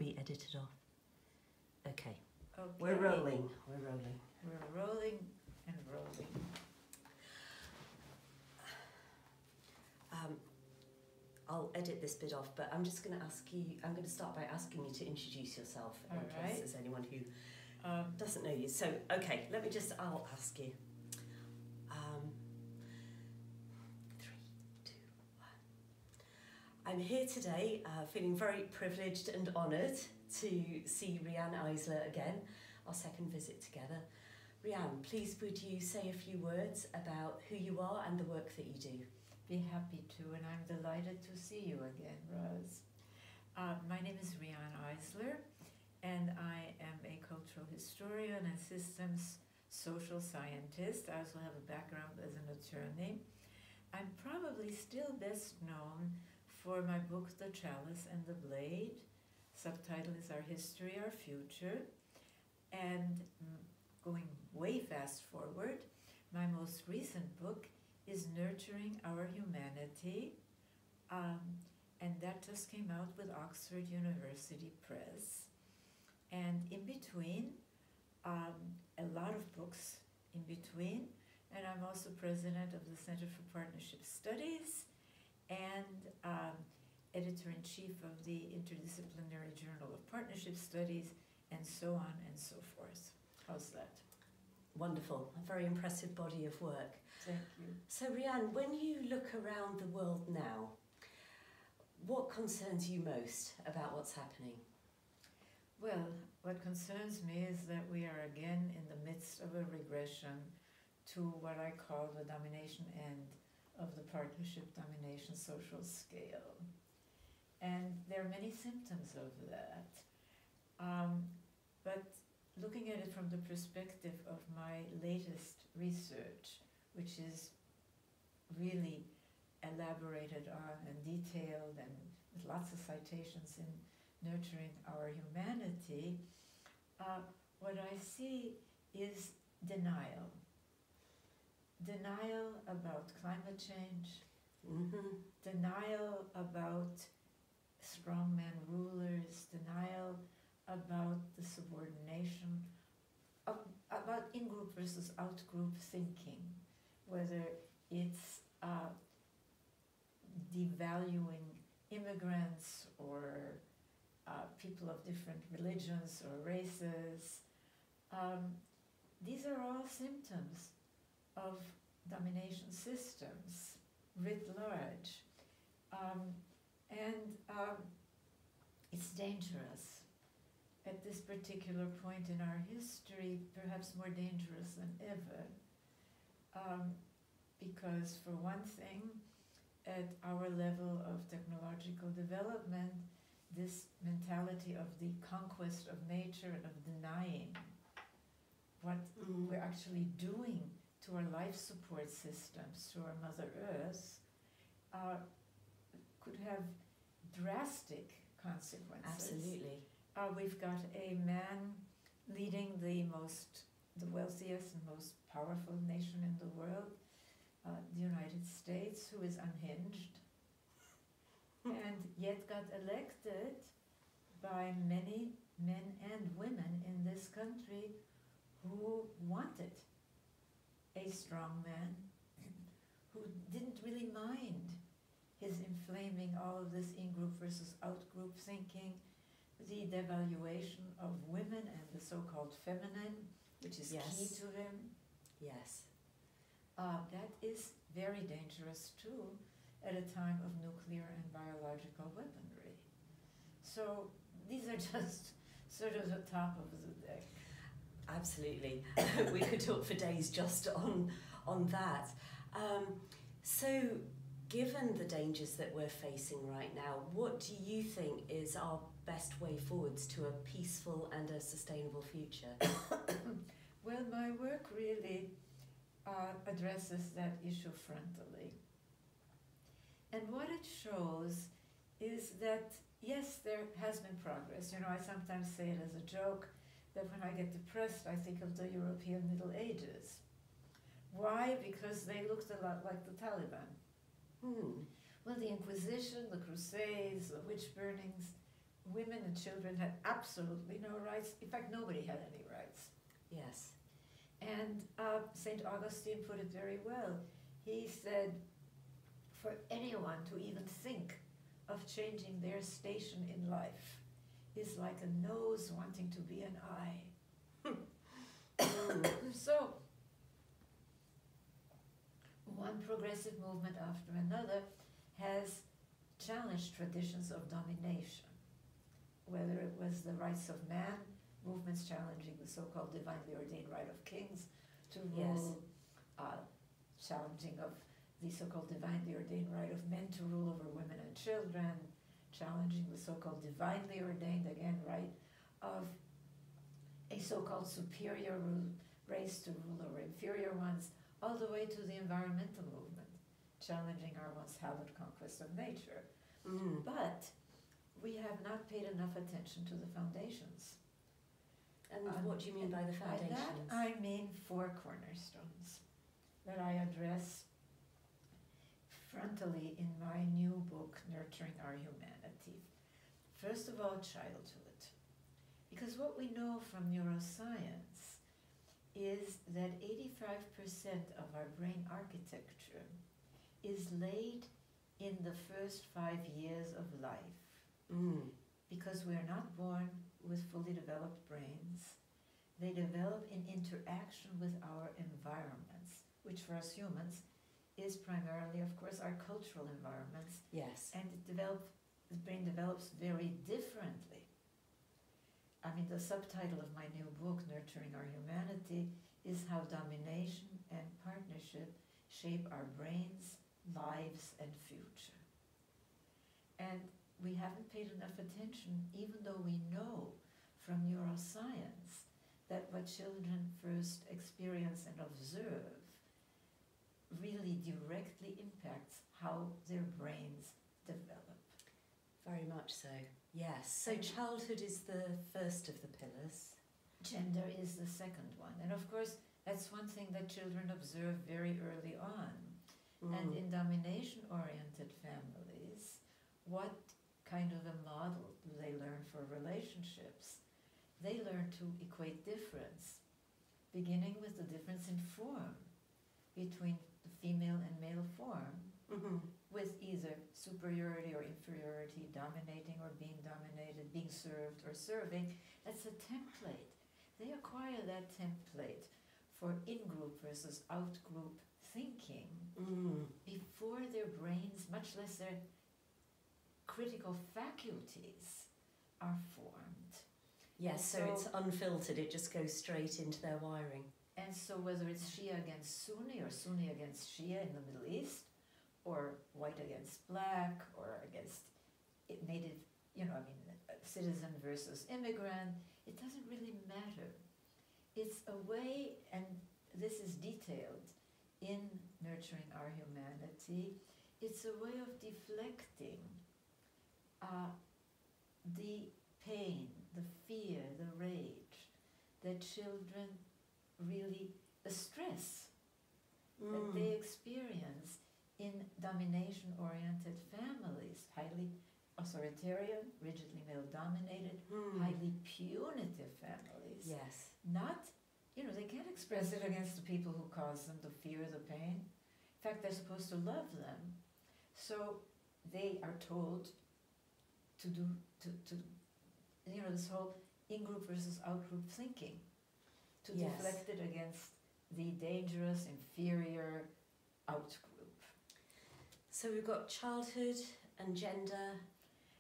be edited off. Okay. Okay. We're rolling. We're rolling. We're rolling and rolling. I'll edit this bit off, but I'm just going to ask you, I'm going to start by asking you to introduce yourself in case there's anyone who doesn't know you. So, okay, I'll ask you. 3, 2, 1. I'm here today feeling very privileged and honoured to see Riane Eisler again, our second visit together. Riane, please would you say a few words about who you are and the work that you do? Be happy to, and I'm delighted to see you again, Roz. My name is Riane Eisler, and I am a cultural historian and systems social scientist. I also have a background as an attorney. I'm probably still best known for my book, The Chalice and the Blade. Subtitle is Our History, Our Future. And going way fast forward, my most recent book is Nurturing Our Humanity, and that just came out with Oxford University Press. And in between, a lot of books in between, and I'm also president of the Center for Partnership Studies and editor-in-chief of the Interdisciplinary Journal of Partnership Studies, and so on and so forth. How's that? Wonderful, a very impressive body of work. Thank you. So Riane, when you look around the world now, what concerns you most about what's happening? Well, what concerns me is that we are again in the midst of a regression to what I call the domination end of the partnership domination social scale. And there are many symptoms of that. But looking at it from the perspective of my latest research, which is really elaborated on and detailed and with lots of citations in Nurturing Our Humanity, what I see is denial. Denial about climate change, denial about strongman rulers, denial about the subordination, about in-group versus out-group thinking, whether it's devaluing immigrants or people of different religions or races. These are all symptoms of domination systems writ large. It's dangerous. At this particular point in our history, perhaps more dangerous than ever. Because for one thing, at our level of technological development, this mentality of the conquest of nature and of denying what we're actually doing to our life support systems, to our Mother Earth, could have drastic consequences. Absolutely. We've got a man leading the wealthiest and most powerful nation in the world, the United States, who is unhinged, and yet got elected by many men and women in this country who wanted a strong man, who didn't really mind his inflaming all of this in-group versus out-group thinking, the devaluation of women and the so-called feminine, which is key to him. Yes. That is very dangerous too at a time of nuclear and biological weaponry. So these are just sort of the top of the deck. Absolutely. We could talk for days just on that. So given the dangers that we're facing right now, what do you think is our best way forwards to a peaceful and a sustainable future? Well, my work really addresses that issue frontally. And what it shows is that, yes, there has been progress. You know, I sometimes say it as a joke that when I get depressed, I think of the European Middle Ages. Why? Because they looked a lot like the Taliban. Well, the Inquisition, the Crusades, the witch burnings, women and children had absolutely no rights. In fact, nobody had any rights. Yes. And St. Augustine put it very well. He said, for anyone to even think of changing their station in life is like a nose wanting to be an eye. So, one progressive movement after another has challenged traditions of domination, whether it was the rights of man, movements challenging the so-called divinely ordained right of kings to rule, challenging of the so-called divinely ordained right of men to rule over women and children, challenging the so-called divinely ordained, again, right of a so-called superior race to rule over inferior ones, all the way to the environmental movement, challenging our once hallowed conquest of nature. But we have not paid enough attention to the foundations. And what do you mean by the foundations? By that I mean 4 cornerstones that I address frontally in my new book, Nurturing Our Humanity. First of all, childhood. Because what we know from neuroscience is that 85% of our brain architecture is laid in the first 5 years of life. Because we are not born with fully developed brains. They develop in interaction with our environments, which for us humans is primarily, of course, our cultural environments. Yes. And the brain develops very differently. I mean, the subtitle of my new book, Nurturing Our Humanity, is How Domination and Partnership Shape Our Brains, Lives, and Future. And we haven't paid enough attention, even though we know from neuroscience that what children first experience and observe really directly impacts how their brains develop. Very much so, yes. So childhood is the first of the pillars. Gender is the second one. And of course, that's one thing that children observe very early on. And in domination-oriented families, what kind of a model do they learn for relationships? They learn to equate difference, beginning with the difference in form between the female and male form, with either superiority or inferiority, dominating or being dominated, being served or serving. That's a template. They acquire that template for in-group versus out-group thinking before their brains, much less their critical faculties, are formed. Yes, so it's unfiltered, it just goes straight into their wiring. And so whether it's Shia against Sunni or Sunni against Shia in the Middle East, or white against black, or against native, citizen versus immigrant, it doesn't really matter. It's a way, and this is detailed in Nurturing Our Humanity, it's a way of deflecting the pain, the fear, the rage that children really, the stress that they experience in domination-oriented families, highly authoritarian, rigidly male-dominated, highly punitive families. Yes. Not, they can't express it against the people who cause them the fear, the pain. In fact, they're supposed to love them. So they are told to do, this whole in-group versus out-group thinking, to deflect it against the dangerous, inferior out-group. So we've got childhood and gender.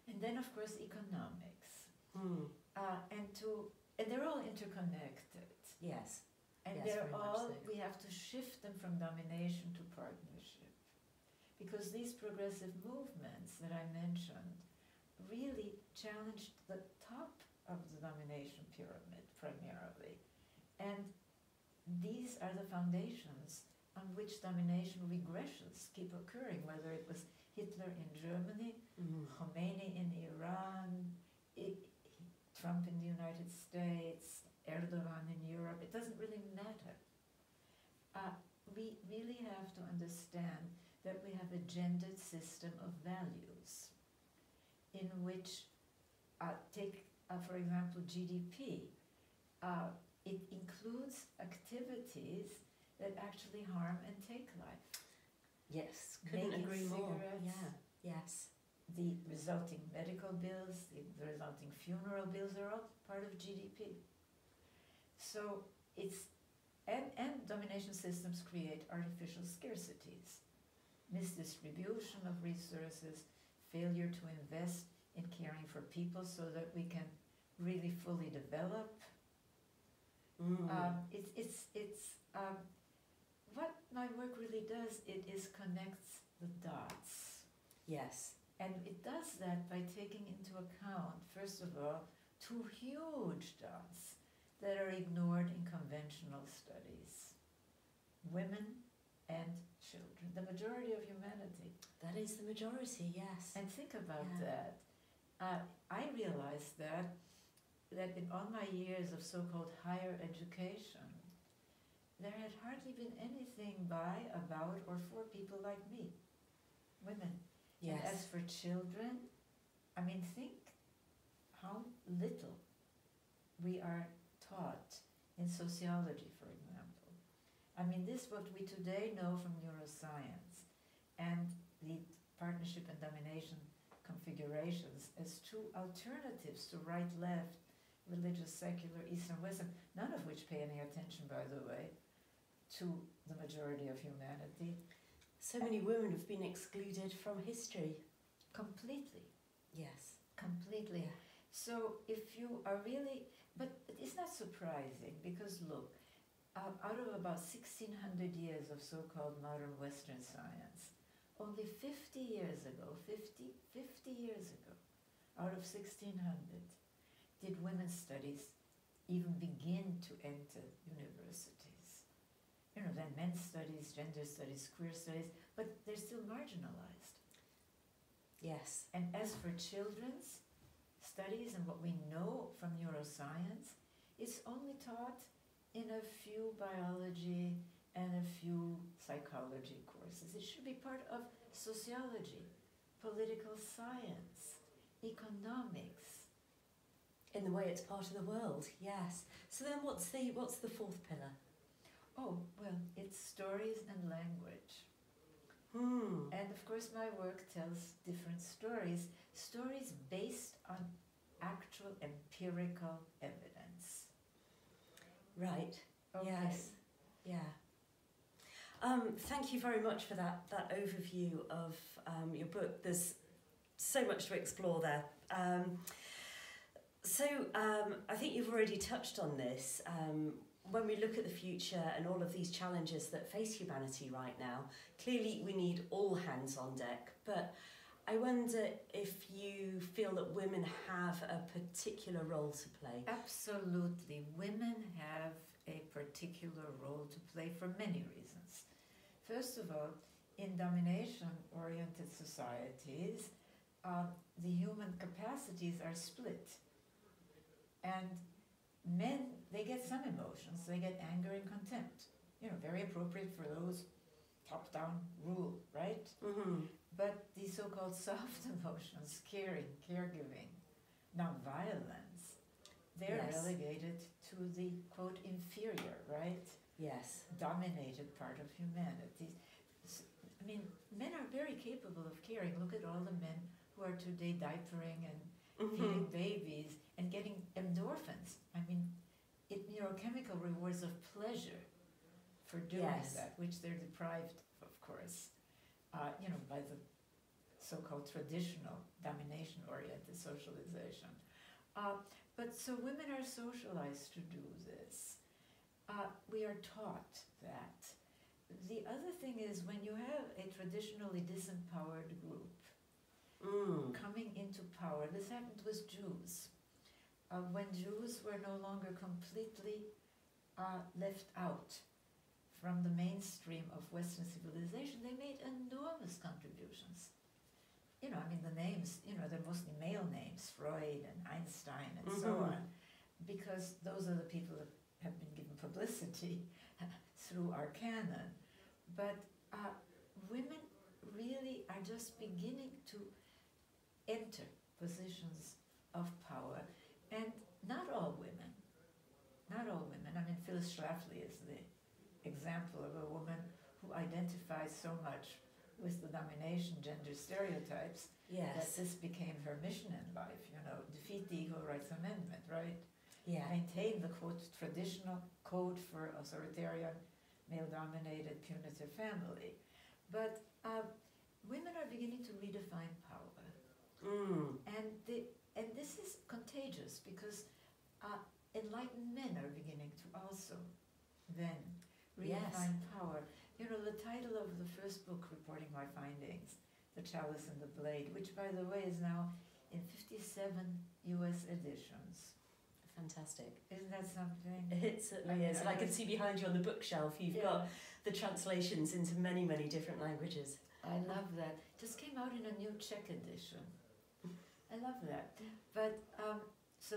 And then, of course, economics. And they're all interconnected. Yes. And yes, they're all, so. We have to shift them from domination to partnership. Because these progressive movements that I mentioned really challenged the top of the domination pyramid primarily. And these are the foundations on which domination regressions keep occurring, whether it was Hitler in Germany, Khomeini in Iran, Trump in the United States, Erdogan in Europe. It doesn't really matter. We really have to understand that we have a gendered system of values in which Take, for example, GDP. It includes activities that actually harm and take life. Yes, couldn't Making agree more. cigarettes, Yeah, yes. the resulting medical bills, the resulting funeral bills are all part of GDP. So it's, and domination systems create artificial scarcities, misdistribution of resources, failure to invest in caring for people so that we can really fully develop. What my work really does, it is connects the dots. Yes. And it does that by taking into account, first of all, two huge dots that are ignored in conventional studies: women and children, the majority of humanity. That is the majority, yes. And think about that. I realized that in all my years of so-called higher education, there had hardly been anything by, about, or for people like me, women. Yes. And as for children, I mean, think how little we are taught in sociology, for example. I mean, this what we today know from neuroscience and the partnership and domination configurations as two alternatives to right-left, religious, secular, Eastern, Western, none of which pay any attention, by the way, to the majority of humanity. So many women have been excluded from history. Completely. Yes. Completely. So if you are really, but it's not surprising, because look, out of about 1,600 years of so-called modern Western science, only 50 years ago, 50 years ago, out of 1,600, did women's studies even begin to enter universities. You know, then men's studies, gender studies, queer studies, but they're still marginalized. Yes. And as for children's studies and what we know from neuroscience, it's only taught in a few biology and a few psychology courses. It should be part of sociology, political science, economics. In the way it's part of the world, yes. So then what's the fourth pillar? Oh, well, it's stories and language. And of course my work tells different stories based on actual empirical evidence. Right. Okay. Yes. Yeah. Thank you very much for that overview of your book. There's so much to explore there. I think you've already touched on this. When we look at the future and all of these challenges that face humanity right now, clearly we need all hands on deck. But I wonder if you feel that women have a particular role to play. Absolutely. Women have a particular role to play for many reasons. First of all, in domination-oriented societies, the human capacities are split. And men, they get some emotions. They get anger and contempt. You know, very appropriate for those top-down rule, right? But these so-called soft emotions, caring, caregiving, non-violence, they're relegated to the, quote, inferior, right? Yes. Dominated part of humanity. I mean, men are very capable of caring. Look at all the men who are today diapering and feeding babies and getting endorphins. I mean, neurochemical rewards of pleasure for doing that, which they're deprived, of course, by the so-called traditional domination-oriented socialization. But so women are socialized to do this. We are taught that. The other thing is, when you have a traditionally disempowered group coming into power, this happened with Jews. When Jews were no longer completely left out from the mainstream of Western civilization, they made enormous contributions. You know, I mean, the names, they're mostly male names, Freud and Einstein and so on, because those are the people that have been given publicity through our canon. But women really are just beginning to enter positions of power. And not all women, not all women. I mean, Phyllis Schlafly is the example of a woman who identifies so much with the domination gender stereotypes that Yes. this became her mission in life, you know, defeat the Equal Rights Amendment, right? Yeah. Maintain the quote, traditional code for authoritarian, male-dominated, punitive family. But women are beginning to redefine power. And this is contagious because enlightened men are beginning to also then redefine power. You know, the title of the first book reporting my findings, The Chalice and the Blade, which by the way is now in 57 US editions. Fantastic. Isn't that something? It certainly is. And I can see behind you on the bookshelf, you've got the translations into many, many different languages. I love that. Just came out in a new Czech edition. I love that. But so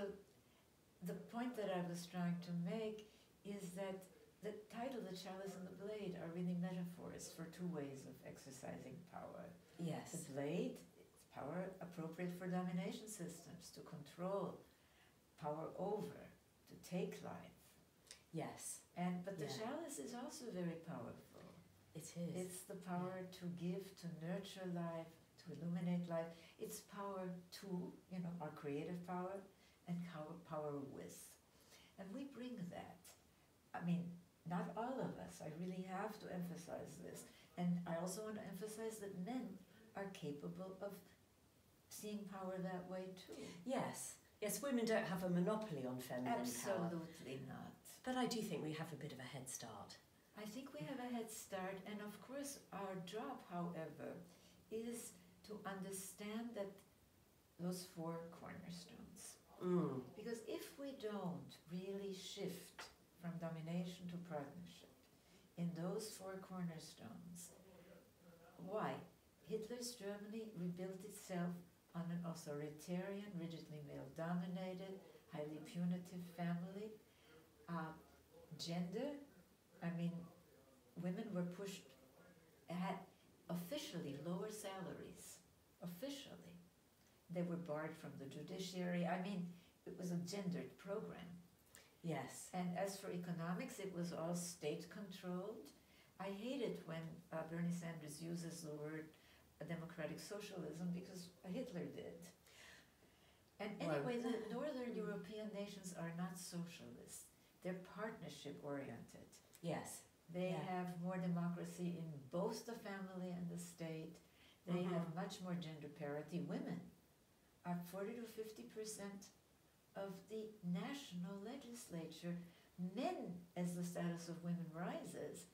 the point that I was trying to make is that the title, The Chalice and the Blade, are really metaphors for two ways of exercising power. Yes. The blade, it's power appropriate for domination systems, to control, power over, to take life. Yes. But the chalice is also very powerful. It is. It's the power to give, to nurture life, to illuminate life. It's power to, you know, our creative power and power with. And we bring that. I mean, not all of us. I really have to emphasize this. And I also want to emphasize that men are capable of seeing power that way too. Yes. Yes, women don't have a monopoly on feminine power. Absolutely not. But I do think we have a bit of a head start. I think we have a head start, and of course our job, however, is to understand that those four cornerstones. Because if we don't really shift from domination to partnership in those four cornerstones, why? Hitler's Germany rebuilt itself on an authoritarian, rigidly male-dominated, highly punitive family. Gender, I mean, women were pushed, had officially lower salaries, officially. They were barred from the judiciary. I mean, it was a gendered program. Yes. And as for economics, it was all state-controlled. I hate it when Bernie Sanders uses the word democratic socialism because Hitler did. And anyway, the Northern European nations are not socialists. They're partnership-oriented. Yes. They have more democracy in both the family and the state. They have much more gender parity. Women are 40 to 50% of the national legislature. Men, as the status of women rises,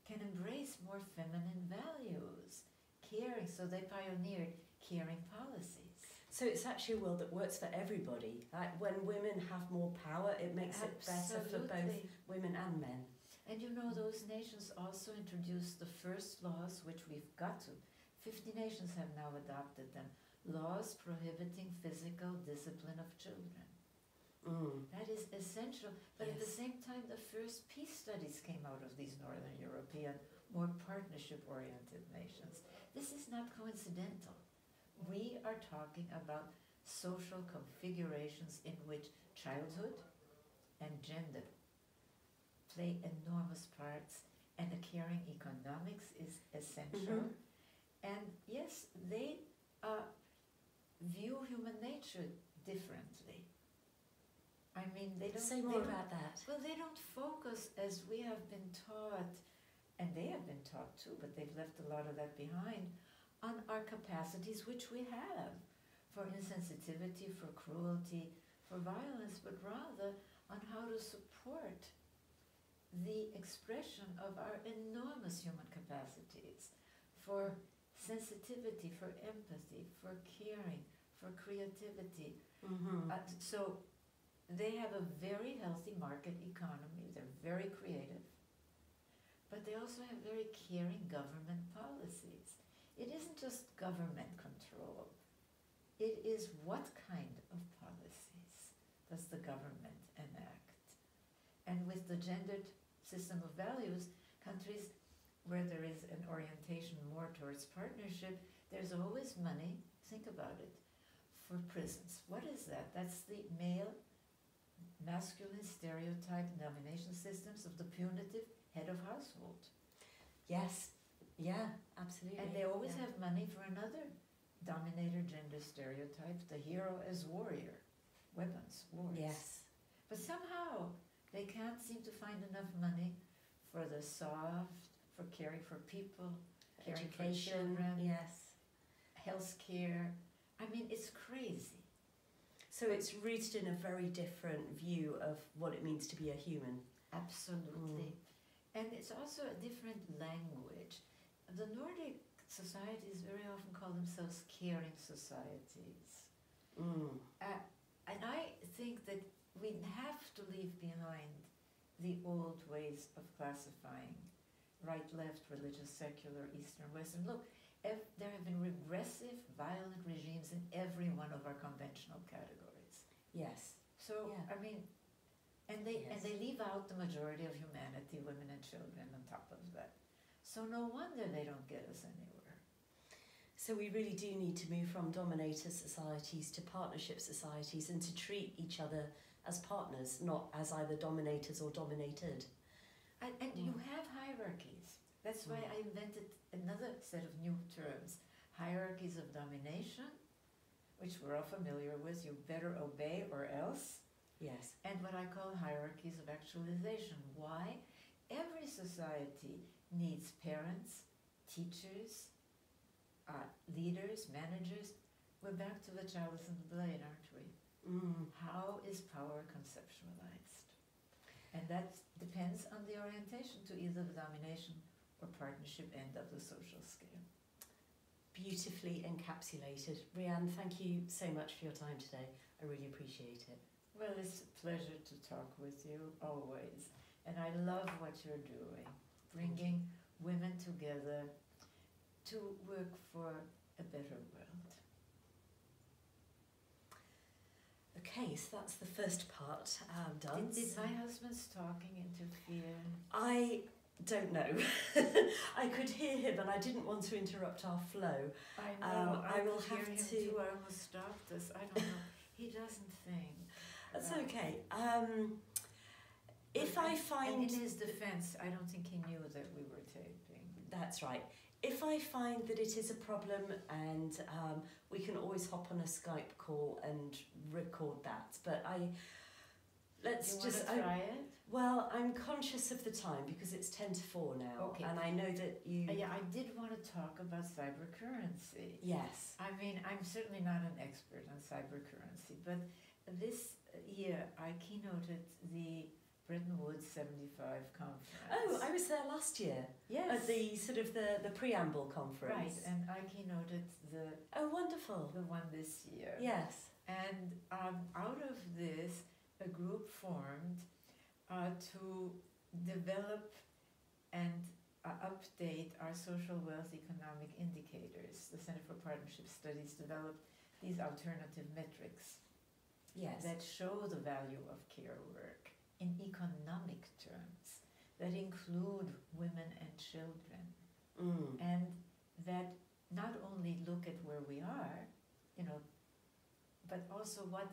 can embrace more feminine values, caring. So they pioneered caring policies. So it's actually a world that works for everybody. Like when women have more power, it makes it better for both women and men. And you know, those nations also introduced the first laws, which we've got to. 50 nations have now adopted them. Laws prohibiting physical discipline of children. That is essential. But at the same time, the first peace studies came out of these Northern European, more partnership-oriented nations. This is not coincidental. We are talking about social configurations in which childhood and gender play enormous parts, and a caring economics is essential. And yes, they view human nature differently. I mean, they don't say more about that. Well, they don't focus as we have been taught, and they have been taught too, but they've left a lot of that behind, on our capacities, which we have, for insensitivity, for cruelty, for violence, but rather on how to support the expression of our enormous human capacities, for sensitivity, for empathy, for caring, for creativity. So they have a very healthy market economy. They're very creative, but they also have very caring government policies. It isn't just government control. It is what kind of policies does the government enact? And with the gendered system of values, countries where there is an orientation more towards partnership, there's always money, think about it, for prisons. What is that? That's the male, masculine stereotype domination systems of the punitive head of household. Yes. Yeah, absolutely. And they always have money for another dominator gender stereotype, the hero as warrior, weapons, wars. Yes. But somehow they can't seem to find enough money for the soft, for caring for people, caring for children, yes, health care. I mean, it's crazy. So it's rooted in a very different view of what it means to be a human. Absolutely. And it's also a different language. The Nordic societies very often call themselves caring societies. And I think that we have to leave behind the old ways of classifying right, left, religious, secular, Eastern, Western. Look, there have been regressive, violent regimes in every one of our conventional categories. Yes. So, I mean, and they leave out the majority of humanity, women and children on top of that. So no wonder they don't get us anywhere. So we really do need to move from dominator societies to partnership societies and to treat each other as partners, not as either dominators or dominated. And you have hierarchies. That's why I invented another set of new terms. Hierarchies of domination, which we're all familiar with, you better obey or else. Yes. And what I call hierarchies of actualization. Why? Every society needs parents, teachers, leaders, managers. We're back to the chalice and the blade, aren't we? How is power conceptualized? And that depends on the orientation to either the domination or partnership end of the social scale. Beautifully encapsulated. Riane, thank you so much for your time today. I really appreciate it. Well, it's a pleasure to talk with you, always. And I love what you're doing, bringing women together to work for a better world. Okay, so that's the first part done. Did my husband's talking interfere? I don't know. I could hear him and I didn't want to interrupt our flow. I know, I will hear have him to... too. I almost stopped us. I don't know. He doesn't think. That's okay. If I find... And in his defense, I don't think he knew that we were taping. That's right. If I find that it is a problem and we can always hop on a Skype call and record that, but let's you just... want to try it? Well, I'm conscious of the time because it's 10 to 4 now, Okay. and I know that you... Yeah, I did want to talk about cybercurrency. Yes. I mean, I'm certainly not an expert on cybercurrency, but this year I keynoted the Bretton Woods 75 conference. Oh, I was there last year. Yes. At the sort of the preamble conference. Right, and I keynoted the wonderful. The one this year. Yes. And out of this, a group formed to develop and update our social wealth economic indicators. The Center for Partnership Studies developed these alternative metrics that show the value of care work in economic terms, that include women and children, and that not only look at where we are, but also what,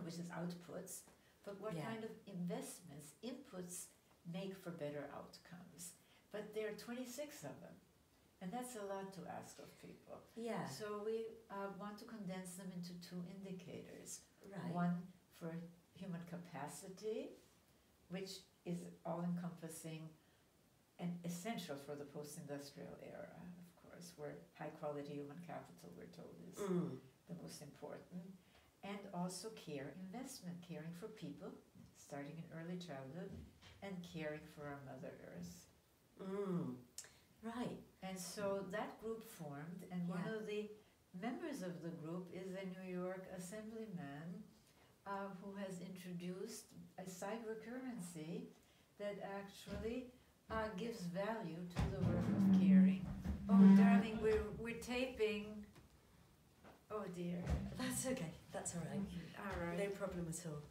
which is outputs, but what kind of investments, inputs make for better outcomes. But there are 26 of them, and that's a lot to ask of people. Yeah. So we want to condense them into 2 indicators. Right. One for human capacity, which is all-encompassing and essential for the post-industrial era, of course, where high-quality human capital, we're told, is the most important. And also care, investment, caring for people, starting in early childhood, and caring for our Mother Earth. Right. And so that group formed, and one of the members of the group is a New York assemblyman who has introduced a cybercurrency that actually gives value to the work of caring. Oh, darling, we're taping. Oh dear. That's okay. That's all right. All right. No problem at all.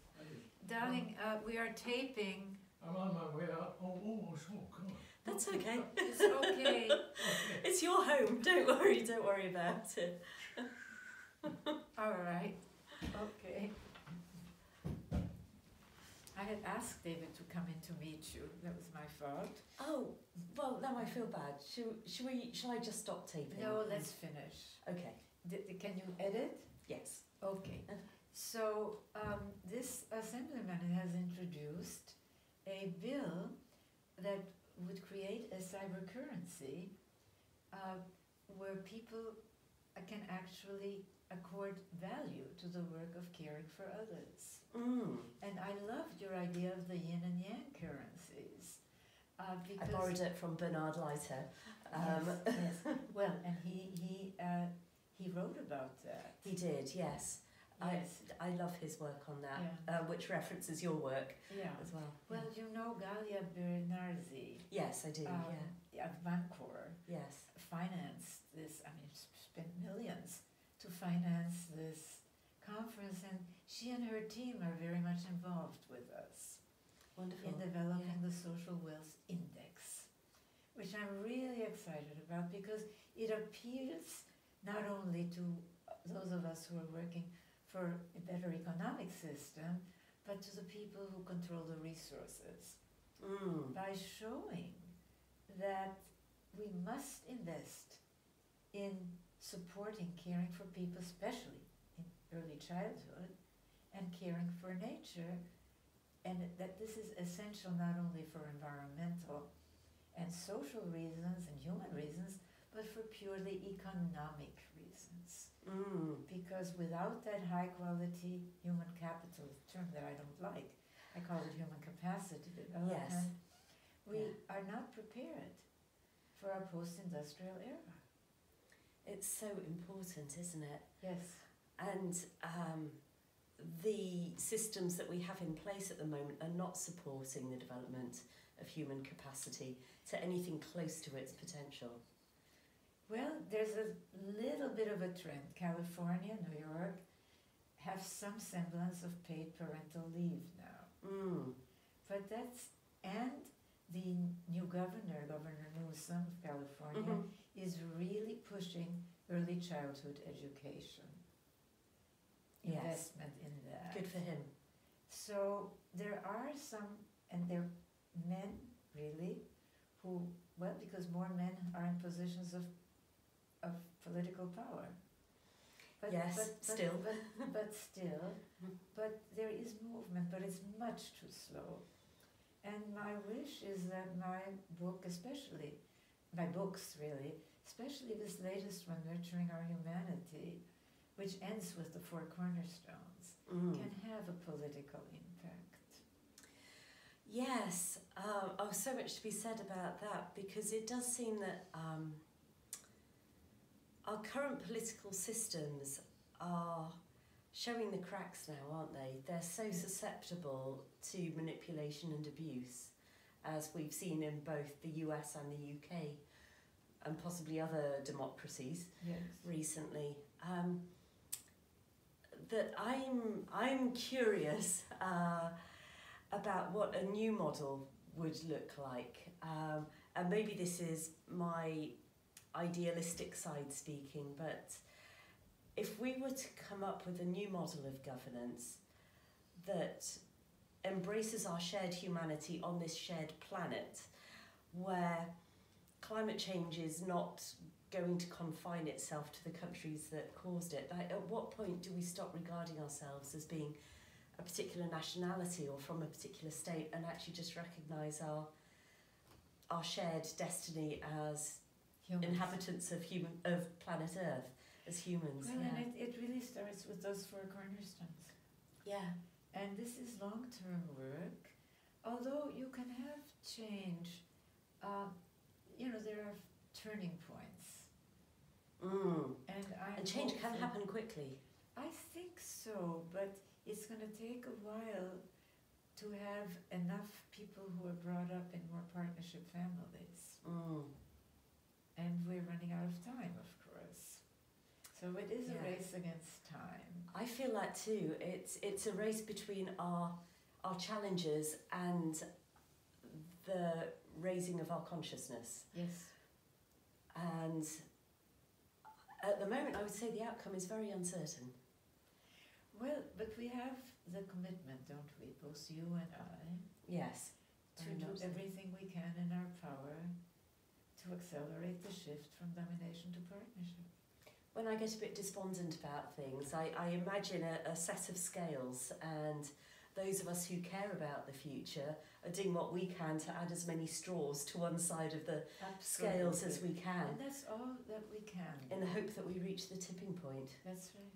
Darling, we are taping. I'm on my way out. Oh, come on. That's okay. It's okay. It's your home. Don't worry about it. All right. Okay. I had asked David to come in to meet you. That was my fault. Oh, well, now I feel bad. Shall I just stop taping? No, let's finish. Okay. Can you edit? Yes. Okay. So this assemblyman has introduced a bill that would create a cybercurrency where people can actually accord value to the work of caring for others. And I loved your idea of the yin and yang currencies. I borrowed it from Bernard Leiter. Yes. Well, and he wrote about that. He did, yes. Yes. I love his work on that, Yeah. which references your work as well. Well, you know Galia Bernarzi. Yes, I do, At Vancouver. Yes. Financed this, spent millions to finance this conference, and she and her team are very much involved with us. Wonderful. In developing the Social Wealth Index, which I'm really excited about because it appeals not only to those of us who are working for a better economic system, but to the people who control the resources, by showing that we must invest in supporting caring for people, especially in early childhood, and caring for nature, and that this is essential not only for environmental and social reasons and human reasons, but for purely economic reasons. Because without that high quality human capital, a term that I don't like, I call it human capacity development, we are not prepared for our post-industrial era. It's so important, isn't it? Yes. And the systems that we have in place at the moment are not supporting the development of human capacity to anything close to its potential. Well, there's a little bit of a trend. California, New York, have some semblance of paid parental leave now. But and the new governor, Governor Newsom of California, is really pushing early childhood education. Investment in that. Good for him. So there are some, and they're men really, who, well, because more men are in positions of political power. But still, there is movement, but it's much too slow. And my wish is that my book, especially, my books really, especially this latest one, Nurturing Our Humanity, which ends with the Four Cornerstones, can have a political impact. Yes, so much to be said about that, because it does seem that our current political systems are showing the cracks now, aren't they? They're so susceptible to manipulation and abuse, as we've seen in both the US and the UK, and possibly other democracies recently. That I'm curious about what a new model would look like, and maybe this is my idealistic side speaking, but if we were to come up with a new model of governance that embraces our shared humanity on this shared planet, where climate change is not going to confine itself to the countries that caused it, like, at what point do we stop regarding ourselves as being a particular nationality or from a particular state, and actually just recognise our shared destiny as inhabitants of planet Earth, as humans? Well, and it really starts with those four cornerstones. Yeah. And this is long-term work, although you can have change. There are turning points. And change can happen quickly. I think so, but it's going to take a while to have enough people who are brought up in more partnership families. And we're running out of time, of course. So it is a race against time. I feel that too. It's a race between our challenges and the raising of our consciousness. Yes. And at the moment, I would say the outcome is very uncertain. Well, but we have the commitment, don't we, both you and I, Yes. to Very do much so. everything we can in our power to accelerate the shift from domination to partnership. When I get a bit despondent about things, I imagine a set of scales, and those of us who care about the future are doing what we can to add as many straws to one side of the scales as we can, And that's all that we can. in the hope that we reach the tipping point. That's right.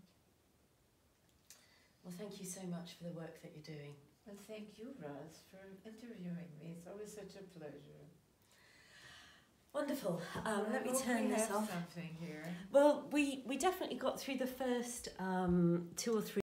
Well, thank you so much for the work that you're doing. Well, thank you, Roz, for interviewing me. It's always such a pleasure. Wonderful. Well, Let me I hope turn we this have off. something here. Well, we definitely got through the first 2 or 3